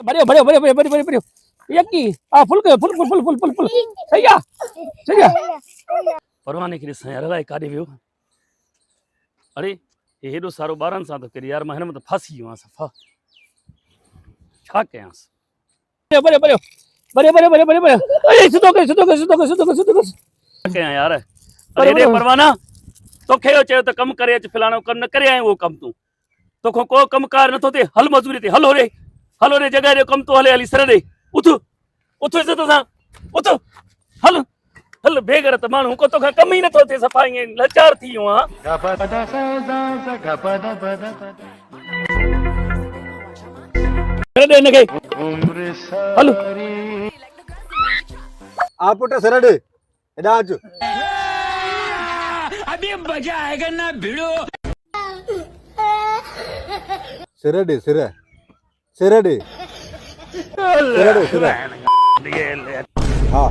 भरियो भरियो भरियो भरियो भरियो भरियो यकी आ फुल कयो full full full full full full सही आ परवाने के यार अलाए काॾे वियो अरे हे हेॾो सारो ॿारनि सां थो करे यार मां हिन में त फासी वियो आहियां सफ़ा छा कयांसि भरियो भरियो भरियो भरियो भरियो भरियो भरियो अरे सिधो कर सिधो कर सिधो कर सिधो कर सिधो कर छा कयां यार अरे हेॾे परवाना तोखे इहो चयो त कमु करे अचु फलाणो कमु न करे आयो उहो कमु तूं तोखां को कमुकार नथो थिए हल मज़ूरी ते हल होरे जॻह जो कमु तो हले हली सर ॾे उथ उथ इज़त सां उथ हल हल बेगर त माण्हू को तोखां कमु ई नथो थिए सफ़ा ईअं लाचार थी वियो आहियां सर ॾे हिनखे हल आ पुट सिर ॾे हेॾां अच अभी मजा आएगा ना भिड़ो सिर ॾे सिर सिर ॾे सिर ॾे सिर हा